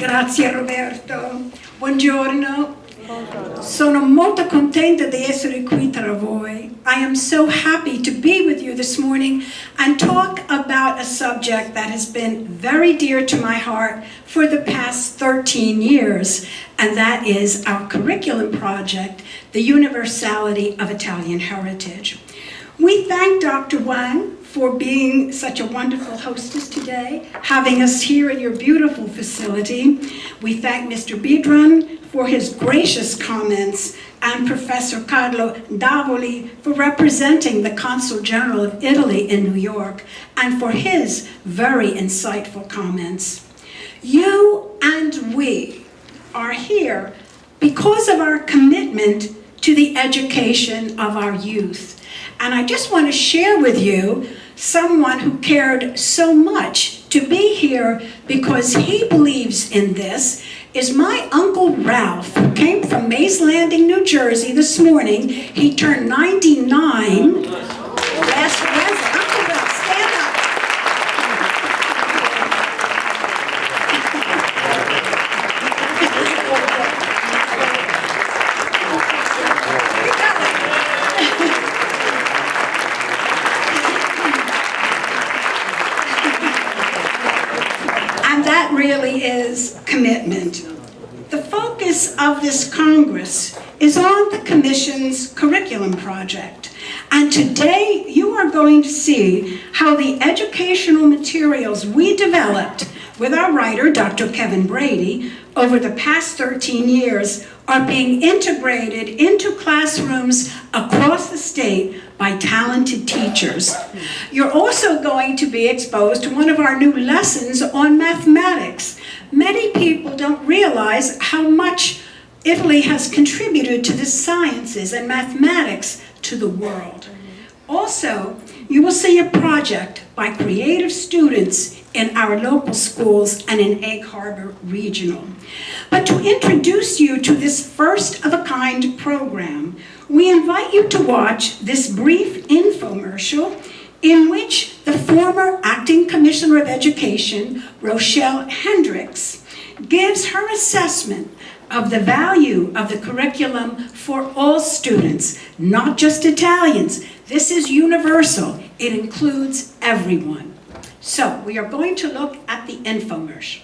Grazie Roberto. Buongiorno. Sono molto contenta di essere qui tra voi. I am so happy to be with you this morning and talk about a subject that has been very dear to my heart for the past 13 years, and that is our curriculum project, the Universality of Italian Heritage. We thank Dr. Wang for being such a wonderful hostess today, having us here in your beautiful facility. We thank Mr. Bidran for his gracious comments, and Professor Carlo Davoli for representing the Consul General of Italy in New York, and for his very insightful comments. You and we are here because of our commitment to the education of our youth. And I just want to share with you someone who cared so much to be here because he believes in this is my Uncle Ralph, who came from Mays Landing, New Jersey this morning. He turned 99 last Wednesday. Uncle Ralph, stand up. And that really is commitment. The focus of this Congress is on the Commission's curriculum project. And today you are going to see how the educational materials we developed with our writer, Dr. Kevin Brady, over the past 13 years are being integrated into classrooms across the state by talented teachers. You're also going to be exposed to one of our new lessons on mathematics. Many people don't realize how much Italy has contributed to the sciences and mathematics to the world. Also, you will see a project by creative students in our local schools and in Egg Harbor Regional. But to introduce you to this first-of-a-kind program, we invite you to watch this brief infomercial in which the former Acting Commissioner of Education, Rochelle Hendricks, gives her assessment of the value of the curriculum for all students, not just Italians. This is universal. It includes everyone. So we are going to look at the infomercial.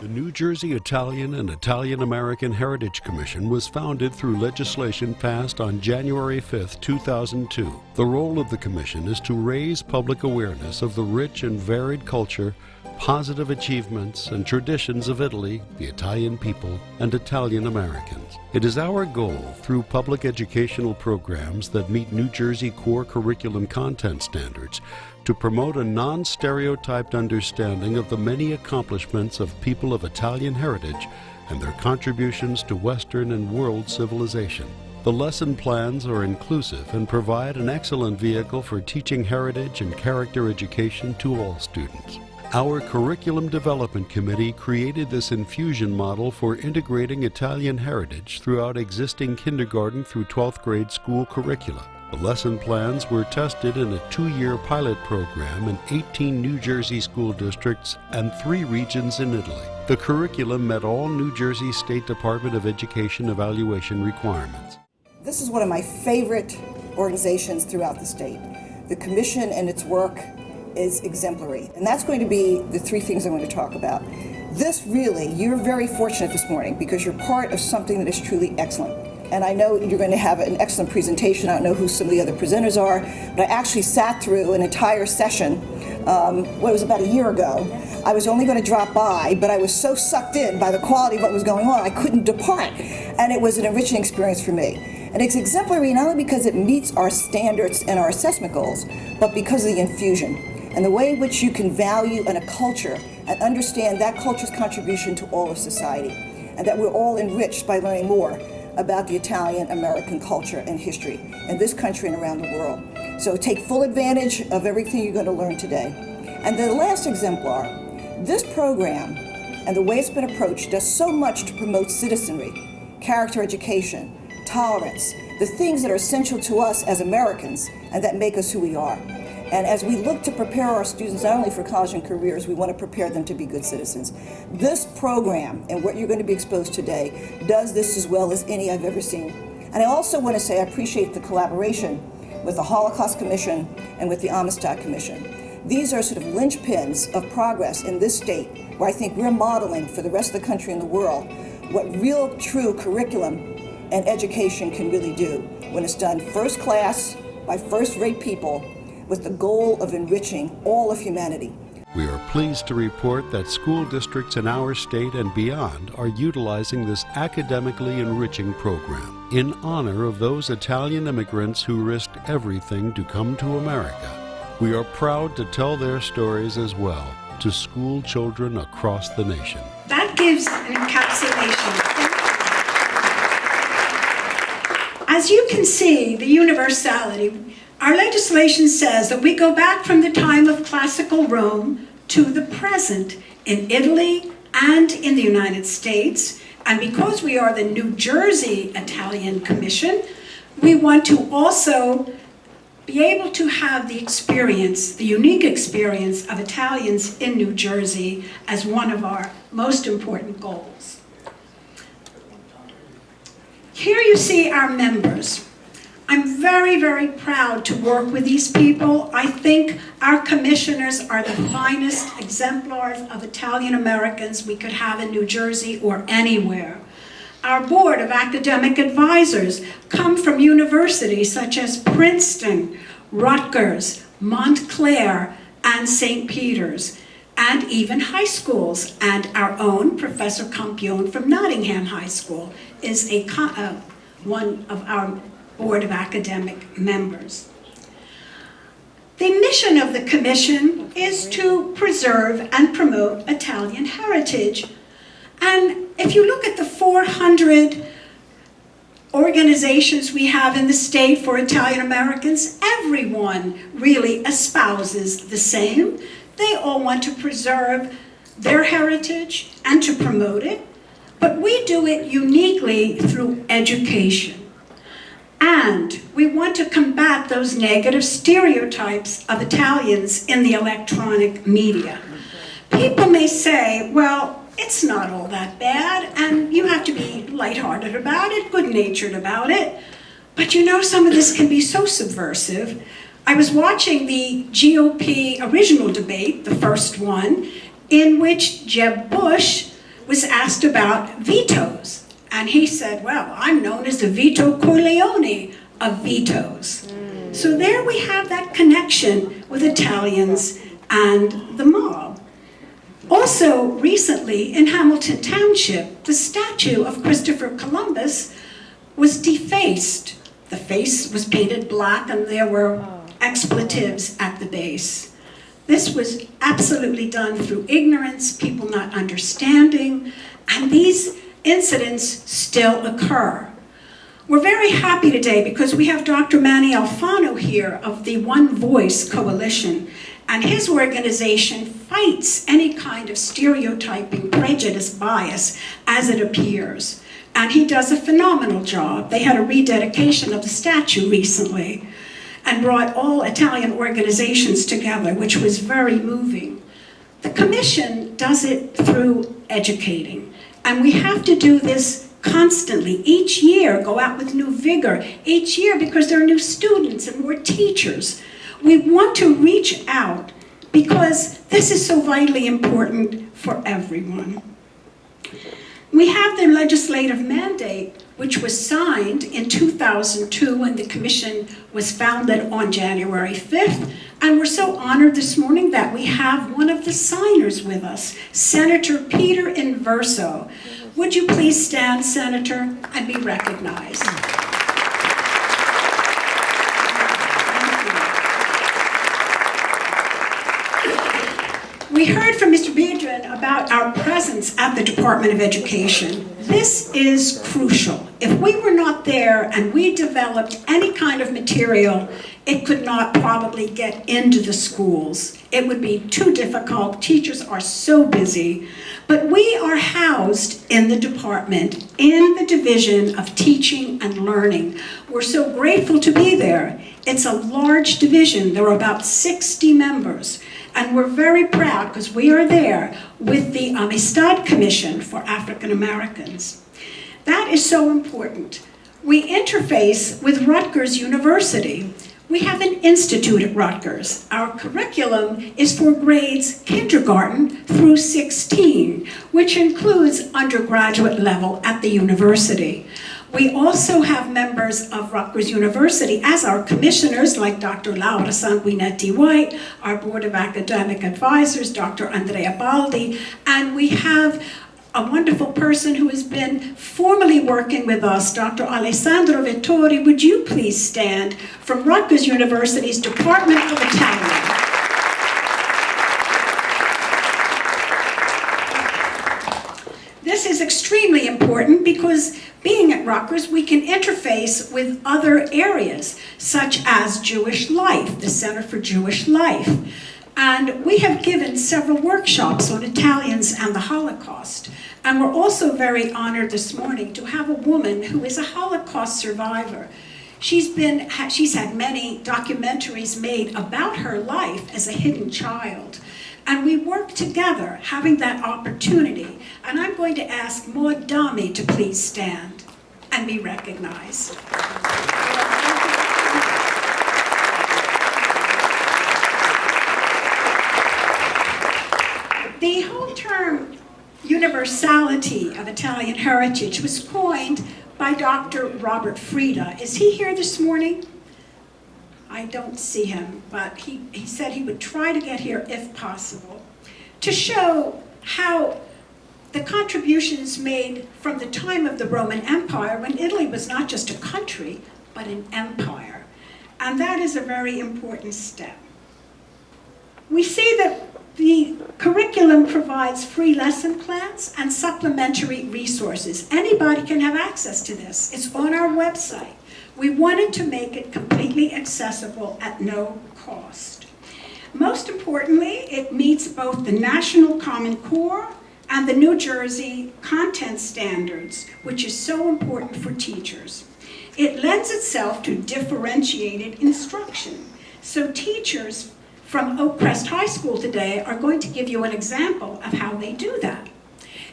The New Jersey Italian and Italian American Heritage Commission was founded through legislation passed on January 5, 2002. The role of the commission is to raise public awareness of the rich and varied culture, positive achievements, and traditions of Italy, the Italian people, and Italian Americans. It is our goal, through public educational programs that meet New Jersey core curriculum content standards, to promote a non-stereotyped understanding of the many accomplishments of people of Italian heritage and their contributions to Western and world civilization. The lesson plans are inclusive and provide an excellent vehicle for teaching heritage and character education to all students. Our Curriculum Development Committee created this infusion model for integrating Italian heritage throughout existing kindergarten through 12th grade school curricula. The lesson plans were tested in a 2-year pilot program in 18 New Jersey school districts and 3 regions in Italy. The curriculum met all New Jersey State Department of Education evaluation requirements. This is one of my favorite organizations throughout the state. The Commission and its work is exemplary. And that's going to be the 3 things I'm going to talk about. This really, you're very fortunate this morning because you're part of something that is truly excellent. And I know you're going to have an excellent presentation. I don't know who some of the other presenters are, but I actually sat through an entire session, it was about a year ago. I was only going to drop by, but I was so sucked in by the quality of what was going on, I couldn't depart. And it was an enriching experience for me. And it's exemplary not only because it meets our standards and our assessment goals, but because of the infusion and the way in which you can value a culture and understand that culture's contribution to all of society, and that we're all enriched by learning more about the Italian American culture and history in this country and around the world. So take full advantage of everything you're going to learn today. And the last exemplar, this program and the way it's been approached does so much to promote citizenry, character education, tolerance, the things that are essential to us as Americans and that make us who we are. And as we look to prepare our students not only for college and careers, we want to prepare them to be good citizens. This program and what you're going to be exposed today does this as well as any I've ever seen. And I also want to say I appreciate the collaboration with the Holocaust Commission and with the Amistad Commission. These are sort of linchpins of progress in this state where I think we're modeling for the rest of the country and the world what real, true curriculum and education can really do when it's done first class by first-rate people with the goal of enriching all of humanity. We are pleased to report that school districts in our state and beyond are utilizing this academically enriching program in honor of those Italian immigrants who risked everything to come to America. We are proud to tell their stories as well to school children across the nation. That gives an encapsulation. As you can see, the universality, our legislation says that we go back from the time of classical Rome to the present in Italy and in the United States. And because we are the New Jersey Italian Commission, we want to also be able to have the experience, the unique experience of Italians in New Jersey as one of our most important goals. Here you see our members. I'm very, very proud to work with these people. I think our commissioners are the finest exemplars of Italian Americans we could have in New Jersey or anywhere. Our board of academic advisors come from universities such as Princeton, Rutgers, Montclair, and St. Peter's, and even high schools. And our own Professor Campione from Nottingham High School is one of our board of academic members. The mission of the commission is to preserve and promote Italian heritage. And if you look at the 400 organizations we have in the state for Italian Americans, everyone really espouses the same. They all want to preserve their heritage and to promote it, but we do it uniquely through education. And we want to combat those negative stereotypes of Italians in the electronic media. People may say, well, it's not all that bad, and you have to be lighthearted about it, good-natured about it. But you know, some of this can be so subversive. I was watching the GOP original debate, the first one, in which Jeb Bush was asked about vetoes. And he said, well, I'm known as the Vito Corleone of vetoes. So there we have that connection with Italians and the mob. Also, recently in Hamilton Township, the statue of Christopher Columbus was defaced. The face was painted black and there were expletives at the base. This was absolutely done through ignorance, people not understanding, and these incidents still occur. We're very happy today because we have Dr. Manny Alfano here of the One Voice Coalition, and his organization fights any kind of stereotyping, prejudice, bias as it appears. And he does a phenomenal job. They had a rededication of the statue recently and brought all Italian organizations together, which was very moving. The commission does it through educating. And we have to do this constantly. Each year, go out with new vigor. Each year, because there are new students and more teachers. We want to reach out because this is so vitally important for everyone. We have the legislative mandate, which was signed in 2002 when the commission was founded on January 5th. And we're so honored this morning that we have one of the signers with us, Senator Peter Inverso. Would you please stand, Senator, and be recognized? We heard from Mr. Biedron about our presence at the Department of Education. This is crucial. If we were not there and we developed any kind of material, it could not probably get into the schools. It would be too difficult. Teachers are so busy. But we are housed in the department, in the Division of Teaching and Learning. We're so grateful to be there. It's a large division. There are about 60 members. And we're very proud because we are there with the Amistad Commission for African Americans. That is so important. We interface with Rutgers University. We have an institute at Rutgers. Our curriculum is for grades kindergarten through 16, which includes undergraduate level at the university. We also have members of Rutgers University as our commissioners, like Dr. Laura Sanguinetti White, our Board of Academic Advisors, Dr. Andrea Baldi, and we have a wonderful person who has been formally working with us, Dr. Alessandro Vittori. Would you please stand, from Rutgers University's Department of Italian. This is extremely important because being at Rutgers, we can interface with other areas, such as Jewish Life, the Center for Jewish Life. And we have given several workshops on Italians and the Holocaust. And we're also very honored this morning to have a woman who is a Holocaust survivor. She's had many documentaries made about her life as a hidden child. And we work together, having that opportunity. And I'm going to ask Maud Dami to please stand and be recognized. The whole term universality of Italian heritage was coined by Dr. Robert Frieda. Is he here this morning? I don't see him, but he said he would try to get here if possible, to show how the contributions made from the time of the Roman Empire, when Italy was not just a country, but an empire. And that is a very important step. We see that the curriculum provides free lesson plans and supplementary resources. Anybody can have access to this. It's on our website. We wanted to make it completely accessible at no cost. Most importantly, it meets both the National Common Core and the New Jersey content standards, which is so important for teachers. It lends itself to differentiated instruction. So teachers from Oak Crest High School today are going to give you an example of how they do that.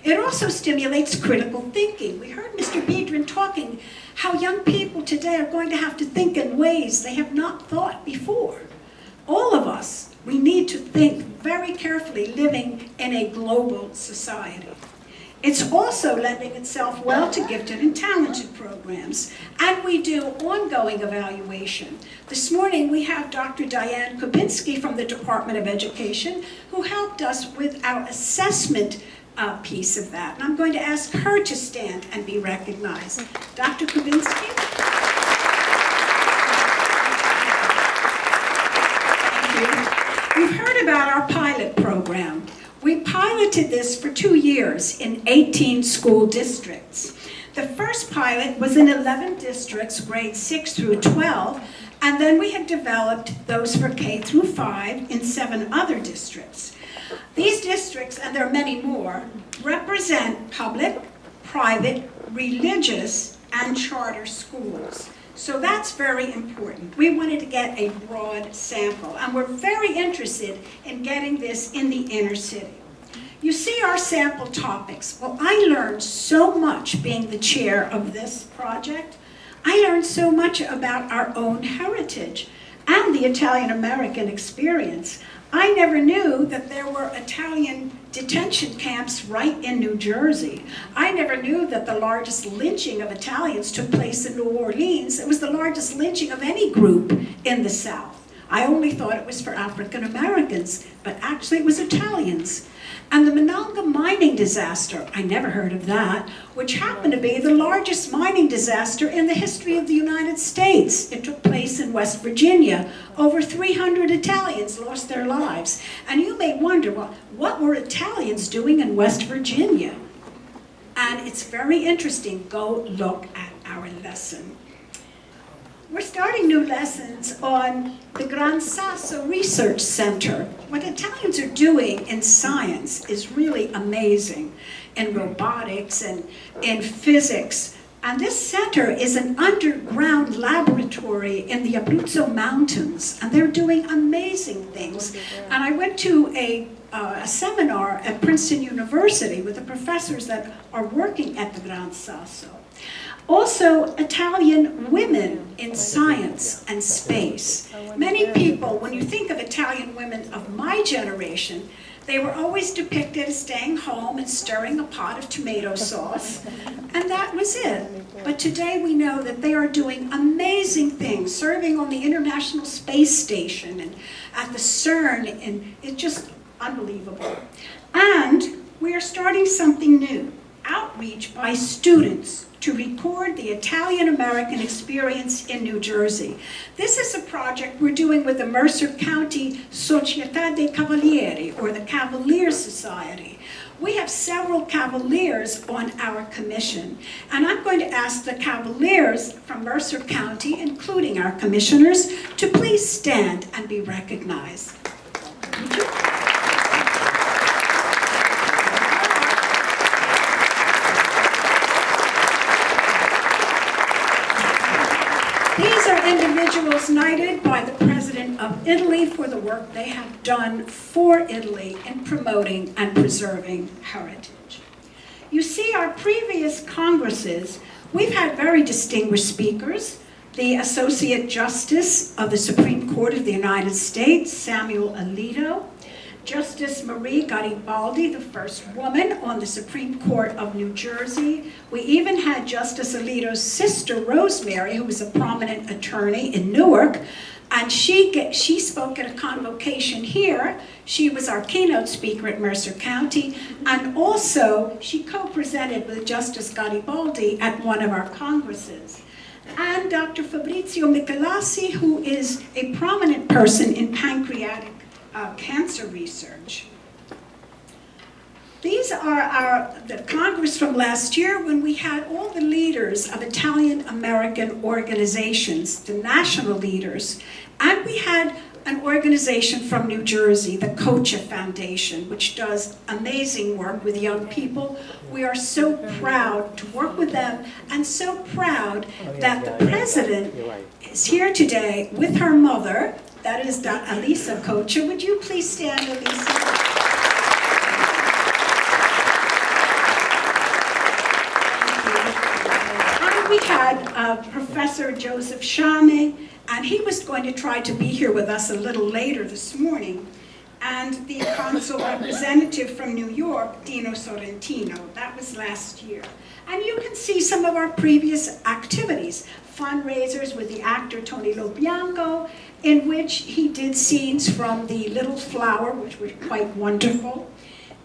It also stimulates critical thinking. We heard Mr. Biedron talking how young people today are going to have to think in ways they have not thought before. All of us, we need to think very carefully living in a global society. It's also lending itself well to gifted and talented programs, and we do ongoing evaluation. This morning we have Dr. Diane Kubinski from the Department of Education who helped us with our assessment piece of that. And I'm going to ask her to stand and be recognized. Dr. Kubinski. Thank you. We've heard about our pilot program. We piloted this for 2 years in 18 school districts. The first pilot was in 11 districts, grades 6 through 12, and then we had developed those for K through 5 in 7 other districts. These districts, and there are many more, represent public, private, religious, and charter schools. So that's very important. We wanted to get a broad sample, and we're very interested in getting this in the inner city. You see our sample topics. Well, I learned so much being the chair of this project. I learned so much about our own heritage and the Italian American experience. I never knew that there were Italian detention camps right in New Jersey. I never knew that the largest lynching of Italians took place in New Orleans. It was the largest lynching of any group in the South. I only thought it was for African Americans, but actually it was Italians. And the Monongah mining disaster, I never heard of that, which happened to be the largest mining disaster in the history of the United States. It took place in West Virginia. Over 300 Italians lost their lives. And you may wonder, well, what were Italians doing in West Virginia? And it's very interesting. Go look at lesson. We're starting new lessons on the Gran Sasso Research Center. What Italians are doing in science is really amazing, in robotics and in physics. And this center is an underground laboratory in the Abruzzo Mountains, and they're doing amazing things. And I went to a seminar at Princeton University with the professors that are working at the Gran Sasso. Also, Italian women in science and space. Many people, when you think of Italian women of my generation, they were always depicted as staying home and stirring a pot of tomato sauce, and that was it. But today we know that they are doing amazing things, serving on the International Space Station and at the CERN, and it's just unbelievable. And we are starting something new, outreach by students to record the Italian-American experience in New Jersey. This is a project we're doing with the Mercer County Società dei Cavalieri, or the Cavaliers Society. We have several Cavaliers on our commission, and I'm going to ask the Cavaliers from Mercer County, including our commissioners, to please stand and be recognized. Thank you. These are individuals knighted by the President of Italy for the work they have done for Italy in promoting and preserving heritage. You see, our previous congresses, we've had very distinguished speakers. The Associate Justice of the Supreme Court of the United States, Samuel Alito, Justice Marie Garibaldi, the first woman on the Supreme Court of New Jersey. We even had Justice Alito's sister, Rosemary, who was a prominent attorney in Newark, and she spoke at a convocation here. She was our keynote speaker at Mercer County, and also she co-presented with Justice Garibaldi at one of our congresses. And Dr. Fabrizio Michelasi, who is a prominent person in pancreatic cancer research. These are the Congress from last year when we had all the leaders of Italian-American organizations, the national leaders, and we had an organization from New Jersey, the Cocha Foundation, which does amazing work with young people. We are so proud to work with them, and so proud that the president is here today with her mother. That is Elisa Cocha. Would you please stand, Elisa? And we had Professor Joseph Shame, and he was going to try to be here with us a little later this morning. And the consul representative from New York, Dino Sorrentino. That was last year. And you can see some of our previous activities. Fundraisers with the actor Tony Lobianco, in which he did scenes from The Little Flower, which were quite wonderful.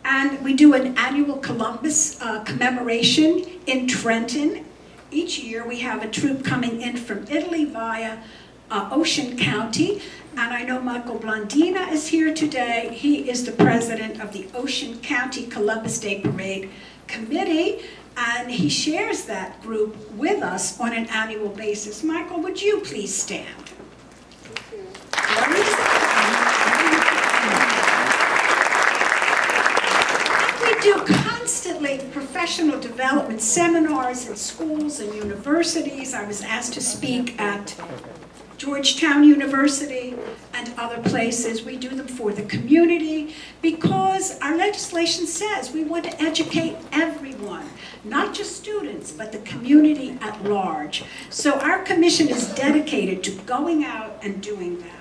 And we do an annual Columbus commemoration in Trenton. Each year we have a troupe coming in from Italy via Ocean County. And I know Michael Blandina is here today. He is the president of the Ocean County Columbus Day Parade Committee. And he shares that group with us on an annual basis. Michael, would you please stand? And we do constantly professional development seminars in schools and universities. I was asked to speak at Georgetown University and other places. We do them for the community because our legislation says we want to educate everyone, not just students, but the community at large. So our commission is dedicated to going out and doing that.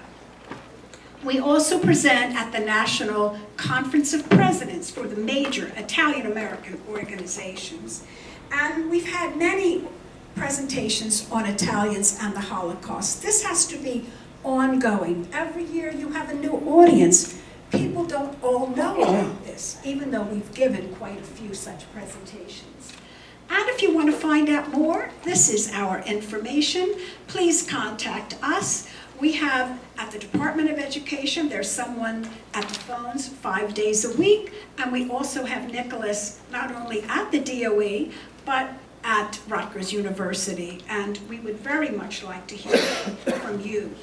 We also present at the National Conference of Presidents for the major Italian-American organizations. And we've had many presentations on Italians and the Holocaust. This has to be ongoing. Every year you have a new audience. People don't all know about this, even though we've given quite a few such presentations. And if you want to find out more, this is our information. Please contact us. We have, at the Department of Education, there's someone at the phones 5 days a week, and we also have Nicholas not only at the DOE, but at Rutgers University, and we would very much like to hear from you.